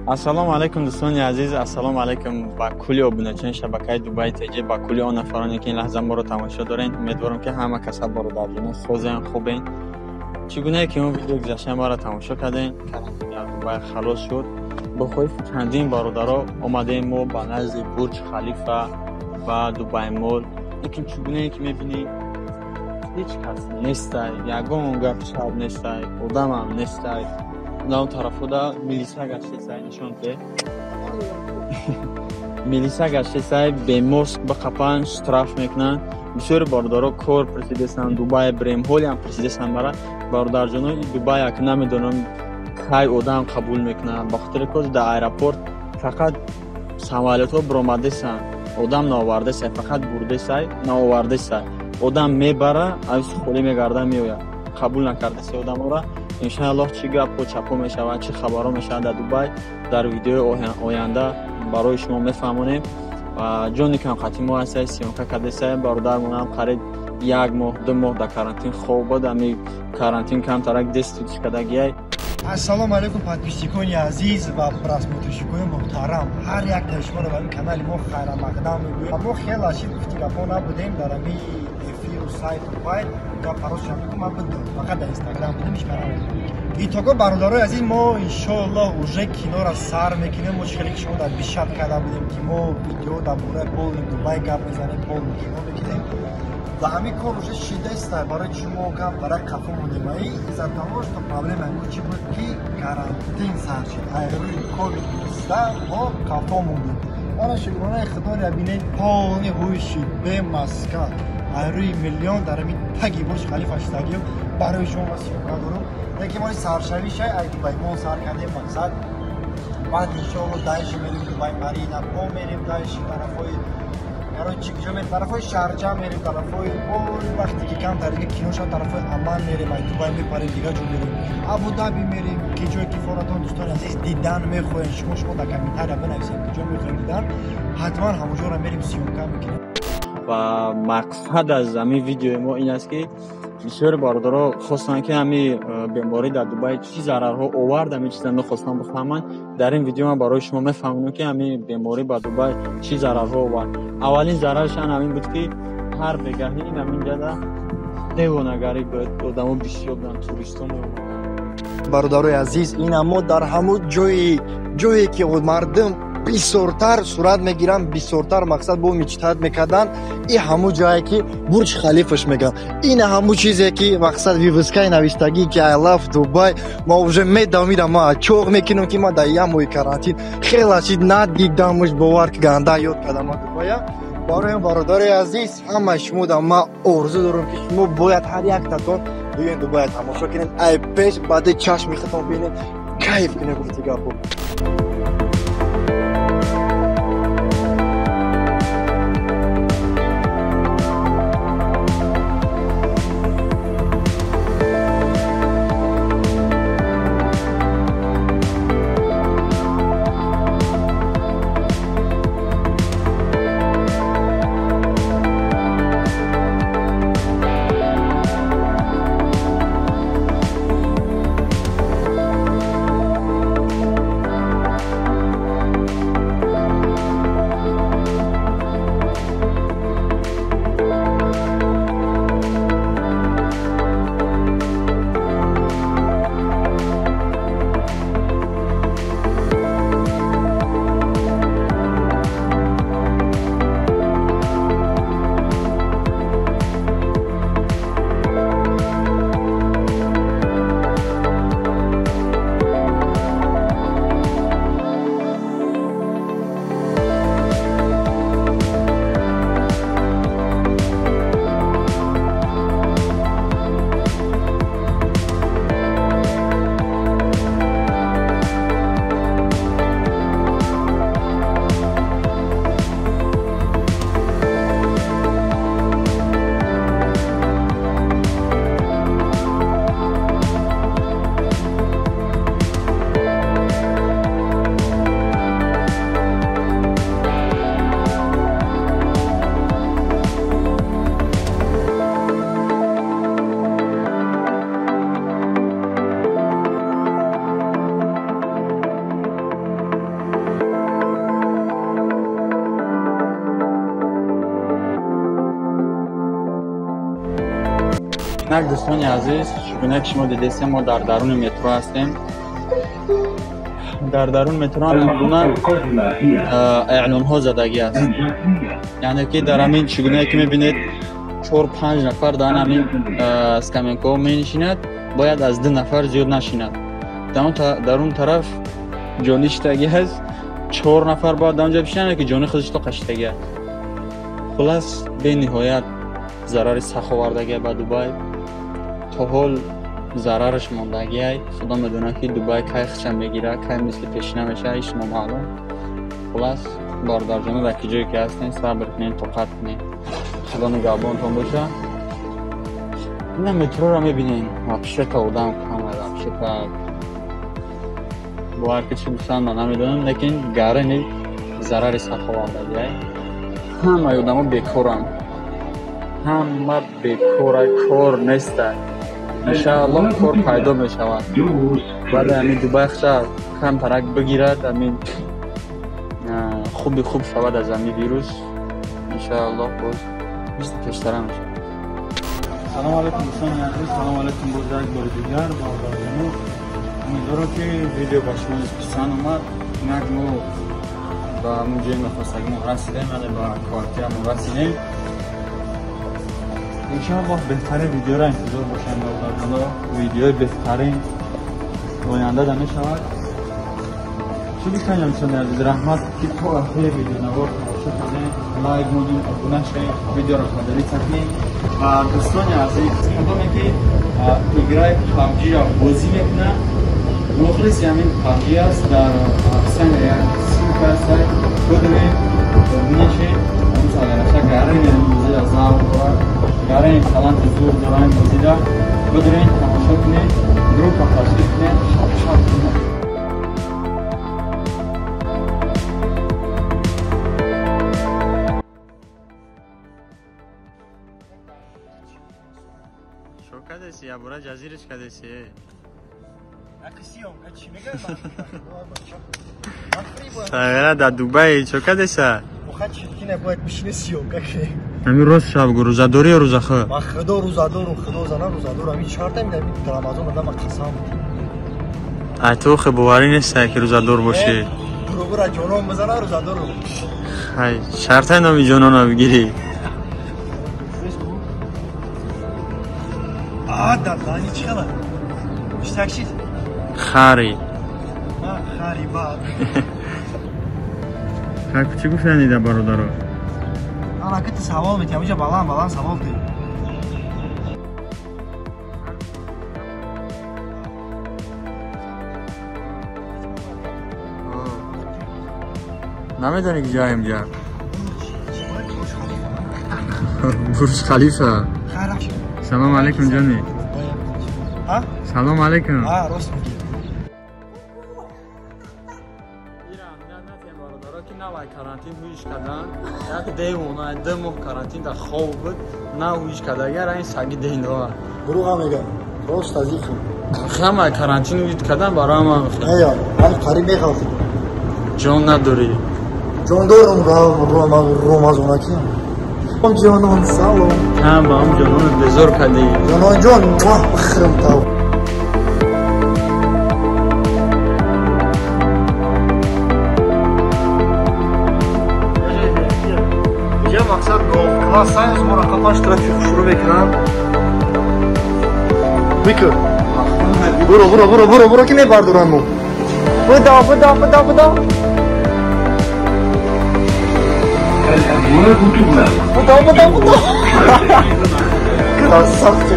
ассалому алайкум дӯстони азиз, ассалому алайкум ба кулли обуначони шабакаи Дубай ТГ, ба кулли он нафароне ки ин лаҳза моро тамошо доред. Умедворам ки ҳама каса бародарҷони хозен хубен. Чӣ гунае ки он видео гузаштаи маро тамошо кардем, карантин аз Дубай халос шуд. Бо хоҳиши чандин бародаро омадем мо ба назди Бурҷ Халифа ва Дубай Мол. Лекин чӣ гунае ки мебинӣ ҳеҷ кас нестай, ягон гап шаб нестай, одамам нестай. На он тарафода милиса гаштесай нишонте. Милиса гаштесай бемоск ба қапан штраф мекунанд. Бисёри бародаро кор пресидестанд, Дубай брем ҳолиам пресидестанд бара бародарҷонои Дубай як намедонам кай одам қабул мекунанд. Ба хотире ки дар аэропорт фақат самолетҳо биромадесанд, одам наовардесай, фақат бурдесай, наовардесай. Одам мебара, ависи холӣ мегарда меояд. Қабул накардесай одамора. иншоаллоҳ чӣ гапҳо чапо мешавад, чӣ хабарҳо мешавад дар Дубай, дар видеои оянда барои шумо мефаҳмонем. Ва ҷони камқати мо ҳастед, сиёнка кардесай, бародармонам қариб 1 моҳ 2 моҳ дар карантин хоб буд. Ами карантин камтарак деститиш кадагияй. Ассалому алайкум подписчикони азиз ва просмотрщикони муҳтарам. Ҳар як шуморо ба канали мо хайрамақдам мегӯям. Мо хеле ашид гуфти гапҳо набудем дар ами эфиру сайт Дубай. Гап барошам ма будем. Фақат дар Инстаграм будем ишмарам. Итого бародарои азиз, мо иншоаллоҳ уже кинора сар мекунем. Мо чӣ ки шумо дар бишат карда будем ки мо видео дар бораи полни Дубай гап мезанем, полни кино мекунем. Ва ҳамин кор уже шидеста барои чумо гап барои қафо мудем. Из-за того, что проблема чӣ буд ки карантин сар шуд. Айрӯи COVID-19 мо қафо мудем. Ана шукронаи худоро бинед, полни ҳуйши бемаска. Айрӯи миллион дар ами таги Бурҷ Халифа штагиё барои шумо ма сиёнка дорам. Лекин мо саршавишай ай Дубай мо сар кардем мақсад. Баъд иншоаллоҳ дайши мерим Дубай Марина, мо мерим дайши тарафои короче киҷо мерим, тарафои Шарҷа мерим, тарафои вақте ки камтар дига кино шад тарафои Аман мерим, ай Дубай мепарем, дигар ҷо мерим, Абу Даби мерим. Ки ҷое ки форатон дӯстони азиз дидан мехоҳем, шумо дар комментария бинависед ки ҷо мехоҳем дидан, ҳатман ҳамонҷоро мерим сиёнка мекунем. Ва мақсад аз ҳамин видеои мо ин аст ки бисёри бародаро хостанд ки ҳамин беморӣ дар Дубай чӣ зарарҳо овард, ҳамин чиза мехостанд бифаҳманд. Дар ин видео ман барои шумо мефаҳмонам ки ҳамин беморӣ ба Дубай чӣ зарарҳо овард. Аввалин зараршан ҳамин буд ки ҳар бегаҳӣ ҳамин ҷада девонагарӣ буд, одамо бисёр буданд, туристо меомаданд. Бародарои азиз, ин амо дар ҳамон ҷое ки мардум бисёртар сурат мегиранд, бисёртар мақсад бо мечтаҳад мекардан, ин ҳамон ҷое ки Бурҷ Халифаш меган. Ин ҳамон чизе ки мақсад вивискаи навистагӣ ки I love Dubai. Мо уже медамидам, мо чоғ мекунем ки мо дар як моҳи карантин хеле чиз надидамш, бовар ки ганда ёд кардам Дубая. Барои бародарои азиз, ҳамаи шумо дар ман орзу дорам ки шумо бояд ҳар яктатон биёед Дубай тамошо кунед, ай пеш баъди чашми худтон бинед, кайф кунед гуфти гапо. یک دوستان عزیز، چگونه که شما دیدید ما در درون مترو هستیم. در درون مترو هم اعلان ها زدگی است، یعنی که در همین چگونه که میبینید 4-5 نفر در همین اسکامینکو می نشیند، باید از 2 نفر زیاد نشیند. در اون طرف جانی شتگی هست، 4 نفر باید در اونجا بشینند که جانی خودش تو قشتگی هست. خلاص به نهایت ضرر سخت آوردگی به دبی. تا حال ضررش ماندگی است. خدا میدونه که دبی کی خشم میگیره، کی مثل پیش نمیشه، هیچ معلوم. خلاص باردار جان در کی جایی که هستین صبر کنین، طاقت کنین. خدا نگهبانتون باشه. این مترو رو میبینین، واقعا تا آدم کمه، واقعا با هر کسی بسن من نمیدونم، لیکن گرنی ضرر سخت آوردگی است. همه آدما بیکارن، همه بیکاره، کار نیستن. انشاءالله کار پیدا میشود. بعد همین دبی خشم کم ترک بگیرد، همین خوب شود از همین ویروس. انشاءالله باز بیشتر پیشتر میشه. سلام علیکم دوستان عزیز، سلام علیکم باز یک بار دیگر با برنامه. امیدوارم که ویدیو با شما پسند اومد. اینک ما با همون جایی میخواستیم رسیدیم، یعنی با کارتی هم رسیدیم. انشاءالله بهترین ویدیو را انتظار باشیم. حالا ویدیو بهترین آینده در میشود. چه بکنیم چون عزیز رحمت که تو آخر ویدیو نوار تماشا کنید، لایک کنید، ابونه شوید، ویدیو را خودلی کنید. و دوستان عزیز هنگامی که ایگرای پابجی را بازی میکنه، مخلص همین پابجی است در سنگ سوپر سایت بدونید ابونه شوید. اون سالانه گرین موزی از زاو گرین تالانت زور دارن موزی را بدونید تماشا کنید، گروپ را تشکیل کنید، شاد کنید. کدیسی یا برای جزیرش کدیسی؟ اکسیون چی میگه؟ سایره در دبی چه کدیسه؟ مخاط چی نباید بشینه سیون که؟ همین روز شب روزاداری یا روزخه؟ ما خدا روزادارم، خدا زنان روزادار. همین 4 تا میدم در رمضان آدم قسم میده. تو خبری نیست که روزادار باشی. برو جانم بزنه روزادارم. خی شرط نمی جانم بگیری. دادانی چی خبر؟ مشتاقی؟ خاری. خاری باد. خب چی گفتنی در برادرها؟ آنا کتی سوال میتونم اینجا بالان سوال داریم. نمیدونی که جایم جا؟ برج خلیفه. سلام علیکم جانی. ها؟ سلام علیکم. راست میگی. карантин ҳуиш кардан як девона демо карантин дар хоб буд на ҳуиш кардагар ин саги дейнро дурӯғ мегам рост азиф хама карантин ҳуиш кардан барои ман ё ҳам қариб мехалфи ҷон надорӣ ҷон дорам ромазонаки ам ҷонон салом ҳам ба ам ҷонон безор кардӣ ҷонон ҷон бахрам тав مقصد گفت کلاس ساینس مراقبه‌اش ترافیک شروع میکنم میکر برو که میبردارم بدا کلاس سخت